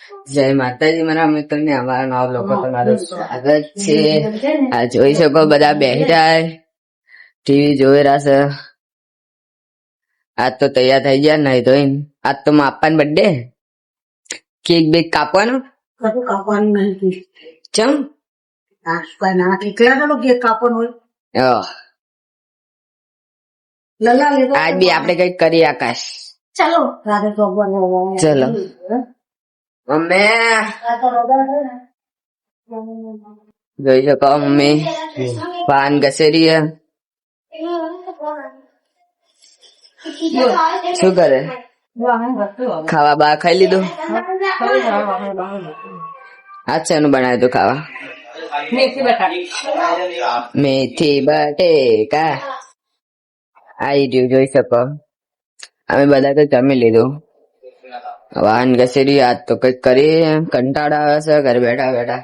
જય માતાજી મારા મિત્રોને અમારા નવા લોકો તમારું સ્વાગત છે. આ જોઈ શકો બધા બેઠા ટીવી જોઈ રહ્યા છે. આજ તો તૈયાર થઈ ગયા નહીં ધોઈને. આજ તો માપાન બર્થડે. કેક બેક કાપવાનું કાપવાનું નહીં. ચમ કેટલા કેક કાપવાનું હોય? આજ બી આપણે કઈક કરીએ આકાશ. ચાલો રાધે ભગવાન. ચલો મમ્મી જોઈ શકો મમ્મી પાન ઘસેરી શું કરે? ખાવા બા ખાઈ લીધું? આજ શેનું બનાવ્યું તું ખાવા? મેથી બટેકા આવી રહ્યું જોઈ શકો. અમે બધા તો જમી લીધું. વાહન ઘસેરી આજ તો કઈક કરી કંટાળો આવે છે ઘરે બેઠા બેઠા.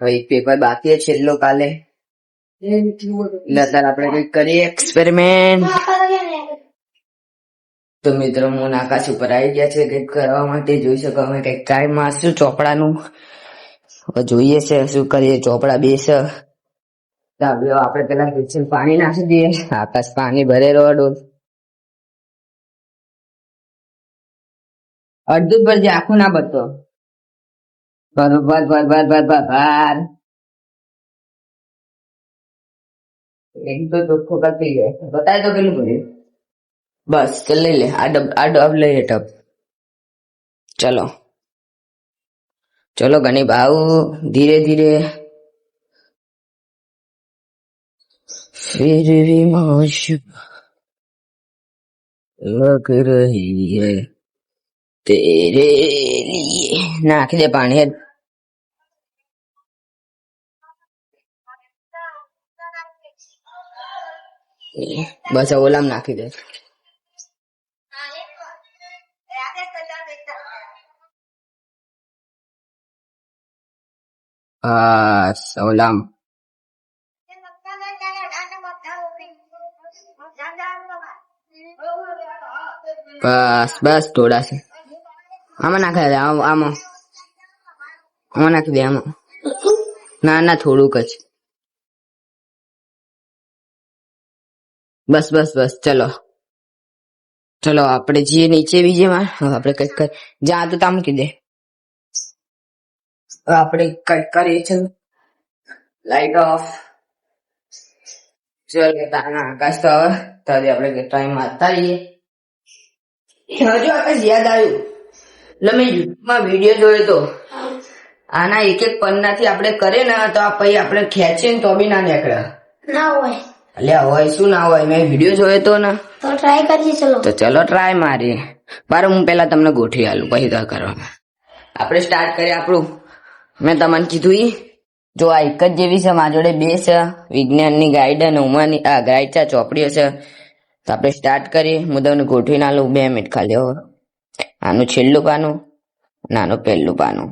હવે એક પેપર બાકી છે છેલ્લો કાલે. અત્યારે આપણે કઈક કરીએ એક્સપેરિમેન્ટ. તો મિત્રો હું આકાશ ઉપર આવી ગયા છે કઈક કરવા માટે. જોઈ શકો અમે કઈક ટ્રાય મારશું ચોપડાનું. હવે જોઈએ છે શું કરીએ. ચોપડા બેસ આપણે પેલા કિચન પાણી નાખી દઈએ. આકાશ પાણી ભરે રોડ અડધું ભરજે આખું ના ભરતો. ભર ભર ભર ભર ભર ભર એક તો ચોખ્ખો કરી જાય. બતાય તો કેટલું ભર્યું. બસ તો લઈ લે આ ડબ લઈ લે ટબ. ચલો ચલો ગણી ભાવ ધીરે ધીરે. फिर भी माशूक लग रही है तेरे लिए. નાખી દે પાણી. બસ ઓલામ નાખી દે. બસ ઓલામ. બસ બસ થોડા છે. આમાં નાખી દે. આમાં નાખી દે. આમાં ના ના થોડુંક જ. બસ બસ બસ ચલો ચલો આપણે જઈએ નીચે બીજે માં. આપણે કઈક જ્યાં તો તા મૂકી દે. આપણે કઈક કરીએ છે. Light of. ચલ આકાશ તો હવે તારે આપણે ટાઈમ મારતા રહીએ. હજુ આકાશ યાદ આવ્યું એટલે મેં યુટ્યુબમાં વિડીયો જોયો તો આના એક એક પન્નાથી આપણે કરીએ ને તો આ પછી આપણે ખેંચીએ ને તો બી ના નીકળે. ના હોય અલ્યા હોય શું ના હોય. મેં વિડીયો જોયો તો ને તો ટ્રાય કરીએ. ચલો તો ચલો ટ્રાય મારીએ. બાર હું પેલા તમને ગોઠવી આલું પછી તો કરવામાં. આપણે સ્ટાર્ટ કરીએ આપણું. મેં તમને કીધું ઈ જો આ એક જ જેવી છે. મારા જોડે બે છે વિજ્ઞાનની ગાઈડ અને ઉમાની આ ગાઈડ છે ચોપડીઓ છે. તો આપણે સ્ટાર્ટ કરીએ. હું તમને ગોઠવી ના લઉં 2 મિનિટ ખાલી. હવે આનું છેલ્લું પાનું નાનું પહેલું પાનું.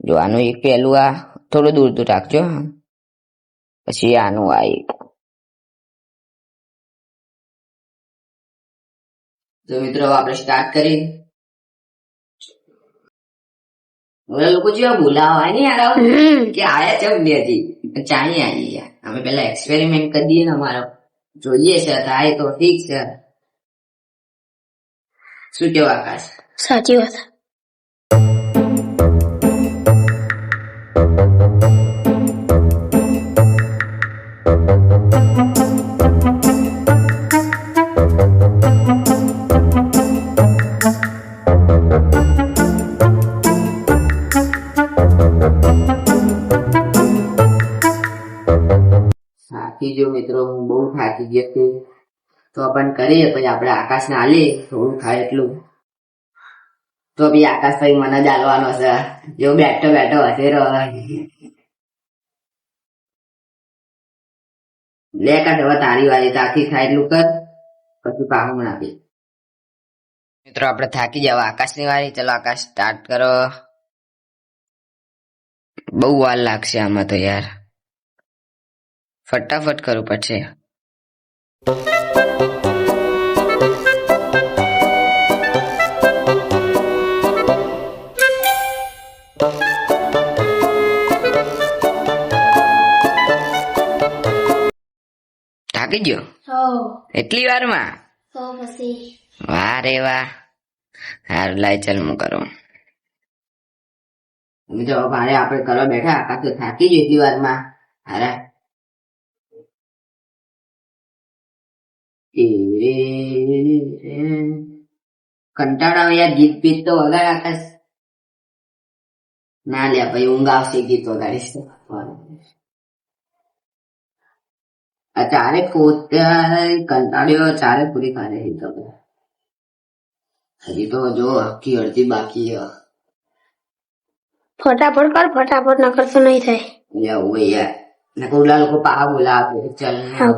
જો આનું એક પહેલું આ થોડું દૂર દૂર રાખજો. પછી આનું આ એક. તો મિત્રો આપણે સ્ટાર્ટ કરીએ. ઓલા લોકો જેવા બોલાવા નહીં યાર કે આયા ચમ દે હતી ચાઈ આવી યાર. અમે પેલા એક્સપેરિમેન્ટ કરી દઈએ ને અમારો જોઈએ છે થાય તો ઠીક છે. શું કેવું આકાશ? સાચી વાત. થાકી જો મિત્રો હું બહુ થાકી ગયો કે તો પણ કરીએ. પછી આપણે આકાશને આલીએ થોડું થાય એટલું. તો બી આકાશ ભાઈ મને જ આલવાનો છે. જો બેઠો બેઠો હસેરો લે કાઢ. હવે તારી વાળી તાકી થાય એટલું કર પછી પાહું આપી. મિત્રો આપણે થાકી જાવ. આકાશની વાળી. ચલો આકાશ સ્ટાર્ટ કરો. બહુ વાર લાગશે આમાં તો યાર. ફટાફટ કરવું પડશે. થાકી ગયો હો એટલી વારમાં? તો પછી વાહ રે વાહ. હારું લાય ચાલ હું કરું. મિત્રો ભારે આપણે કરવા બેઠા આકાશ તો થાકી ગયો એટલી વારમાં. હારે કંટાળો આવે યાર. ગીત બીત તો વગાડ આકાશ. ના લે ભાઈ ઊંઘ આવશે ગીત વગાડીશ તો. આ ચારે પોતે કંટાળ્યો ચારે પૂરી કરે તો હજી તો જો આખી અડધી બાકી છે. ફટાફટ કર ફટાફટ ન કરતો નહીં થાય એવું યાર ને કોલા લોકો પા બોલાવે ચાલ ને. હા.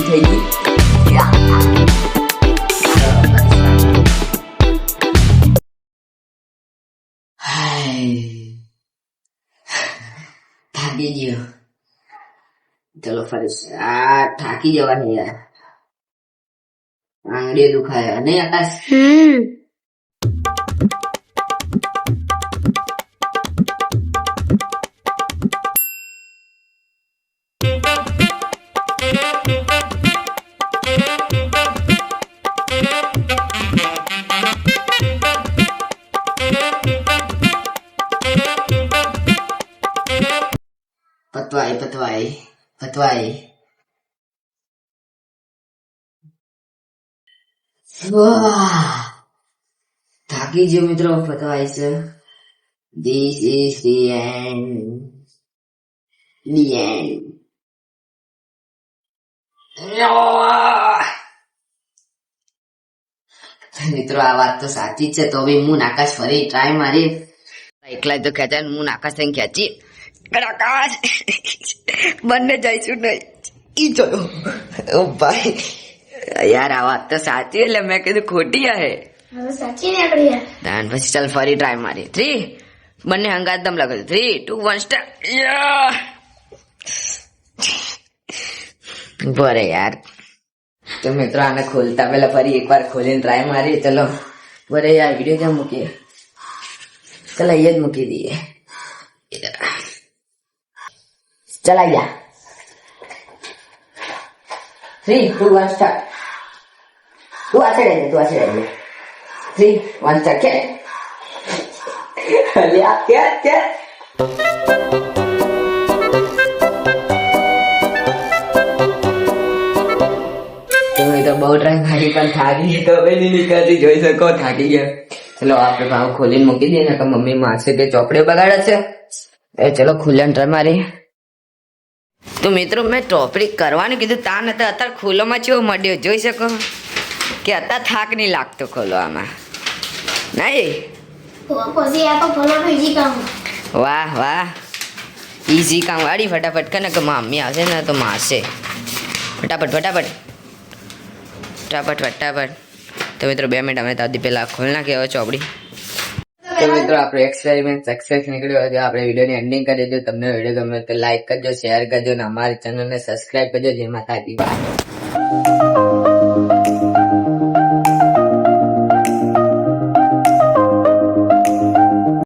થઈ ગઈ. થાકી ગયો. ચલો ફરી થાકી જવાની યાર. આંગળી દુખાય નહીં આકાશ? પતવાય. વાહ થાકી ગયો મિત્રો. પતવાય છે. This is the end. મિત્રો આ વાત તો સાચી જ છે. તો હવે હું આકાશ ફરી ટ્રાય મારી. એકલા તો ખેંચાય હું આકાશ થઈને ખેંચી. આકાશ બંને જઈશું નહીં. ઈ ચલો ઓ ભાઈ યાર આ વાત તો સાચી એટલે મેં કીધું ખોટી હે. હવે સાચી નીકળી યાર. દાન પછી ચાલ ફરી ટ્રાય મારી. 3 બંને હંગાત દમ લાગે. 3 2 1 સ્ટાર્ટ. બરે યાર. તો મિત્રો આને ખોલતા પેલા ફરી એકવાર ખોલીને ટ્રાય મારી. ચલો બરે યાર વિડીયો ક્યાં મૂકીએ? ચલો અહીંયા જ મૂકી દઈએ. ચલા ગયા. 3 2 1 સ્ટાર્ટ. તું આ છેડે 3 1 સ્ટાર્ટ. કે અલ્યા કે તમે તો બહુ ટ્રાય મારી પણ થાકી તો હવે નહીં નીકળતી. જોઈ શકો થાકી ગયા. ચલો આપણે ભાવ ખોલીને મૂકી દઈએ ને કે મમ્મી મારશે કે ચોપડે બગાડે છે. ચલો ખુલ્લા ટ્રાય મારી. તો મિત્રો મેં ચોપડી કરવાનું કીધું તા નતા અત્યારે ખોલોમાં ચેવો મળ્યો જોઈ શકો કે અત્યારે થાક નહીં લાગતો ખોલવામાં નહીં. પછી આ તો ભલો ઈજી કામ. વાહ ઈઝી કામ વાળી. ફટાફટ કરે કે મમ્મી આવશે ને તો મારશે. ફટાફટ તો મિત્રો 2 મિનિટ અમે તાદી પહેલા ખોલ નાખી હવે ચોપડી. તો મિત્રો આપણો એક્સપેરિમેન્ટ સક્સેસ નીકળ્યો હતો. આપણે વિડીયોની એન્ડિંગ કરી દીધું. તમને વિડીયો ગમે તો લાઈક કરજો, શેર કરજો અને અમારી ચેનલને સબસ્ક્રાઇબ કરજો. જય માતાજી.